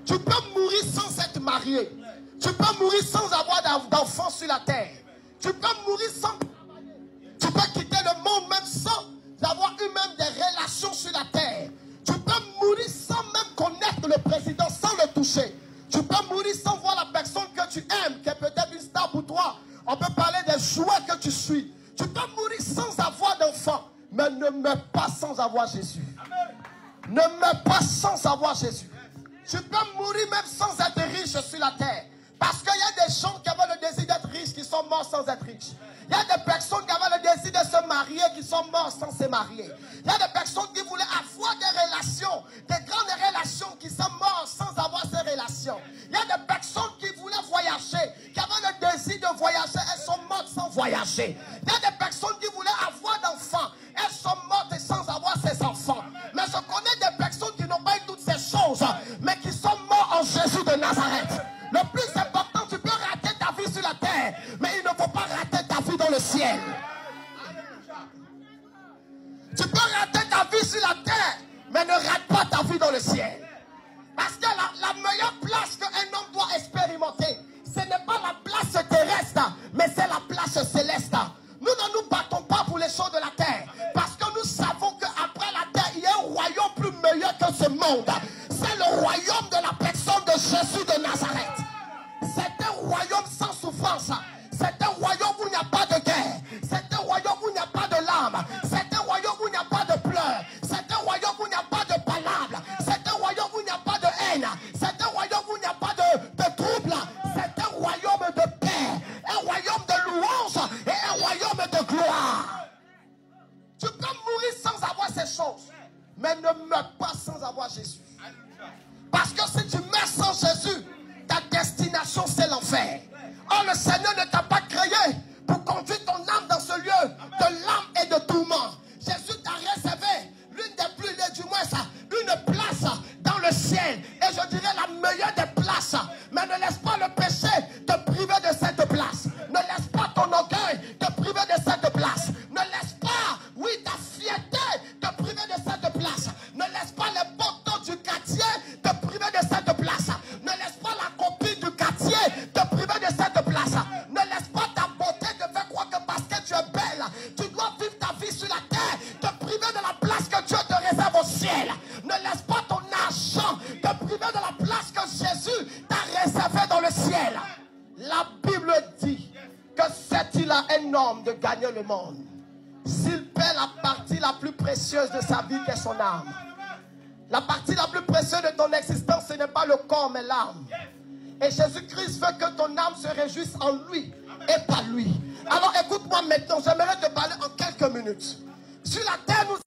Tu peux mourir sans être marié. Tu peux mourir sans avoir d'enfants sur la terre. Tu peux mourir sans travailler. Tu peux quitter le monde même sans avoir eu même des relations sur la terre. Tu peux mourir sans même connaître le président, sans le toucher. Tu peux mourir sans voir la personne que tu aimes, qui est peut-être une star pour toi. On peut parler des joueurs que tu suis. Tu peux mourir sans avoir d'enfant. Mais ne meurs pas sans avoir Jésus. Ne meurs pas sans avoir Jésus. Tu peux mourir même sans être riche sur la terre. Parce qu'il y a des gens qui avaient le désir d'être riches qui sont morts sans être riches. Il y a des personnes qui avaient le désir de se marier qui sont morts sans se marier. Il y a des personnes qui voulaient avoir des relations, des grandes relations qui sont morts sans avoir ces relations. Il y a des personnes qui voulaient voyager, qui avaient le désir de voyager, elles sont mortes sans voyager. Il y a des personnes qui voulaient avoir d'enfants, elles sont mortes sans avoir ces enfants. Mais je connais des personnes qui n'ont pas eu toutes ces choses, mais qui sont morts en Jésus de Nazareth. Le plus important, tu peux rater ta vie sur la terre, mais il ne faut pas rater ta vie dans le ciel. Tu peux rater ta vie sur la terre, mais ne rate pas ta vie dans le ciel. Parce que la meilleure place qu'un homme doit expérimenter, ce n'est pas la place terrestre, mais c'est la place céleste. Nous ne nous battons pas pour les choses de la terre, parce que nous savons qu'après la terre, il y a un royaume plus meilleur que ce monde. C'est le royaume de la personne de Jésus de Nazareth. C'est un royaume sans souffrance. C'est un royaume où il n'y a pas de guerre. C'est un royaume où il n'y a pas de larmes. C'est un royaume où il n'y a pas de pleurs. C'est un royaume où il n'y a pas de palabres. C'est un royaume où il n'y a pas de haine. C'est un royaume où il n'y a pas de troubles. C'est un royaume de paix. Un royaume de louange et un royaume de gloire. Tu peux mourir sans avoir ces choses, mais ne meurs pas sans avoir Jésus. Parce que si tu meurs sans Jésus, ta destination c'est l'enfer. Or le Seigneur ne t'a pas créé pour conduire ton âme dans ce lieu de l'âme et de tourment. Jésus t'a réservé l'une des plus, du moins ça, une place dans le ciel. Et je dirais la meilleure des places. Mais ne laisse pas le péché te priver de cette place. Ne laisse pas ton orgueil te priver de cette place. Ne laisse pas, oui, ta fierté te priver de cette place. Ne laisse pas les poteaux du quartier te priver de cette place. Ne laisse pas la copine du quartier te priver de cette place. Ne laisse pas ta beauté te faire croire que parce que tu es belle, tu dois vivre ta vie sur la terre, te priver de la place que Dieu te réserve au ciel. Ne laisse pas ton argent te priver de la place que Jésus t'a réservée dans le ciel. La Bible dit que c'est-il à un homme de gagner le monde s'il perd la partie la plus précieuse de sa vie qui est son âme. La partie la plus précieuse de ton existence, ce n'est pas le corps mais l'âme. Et Jésus-Christ veut que ton âme se réjouisse en lui et pas lui. Alors écoute-moi maintenant, j'aimerais te parler en quelques minutes. Sur la terre, nous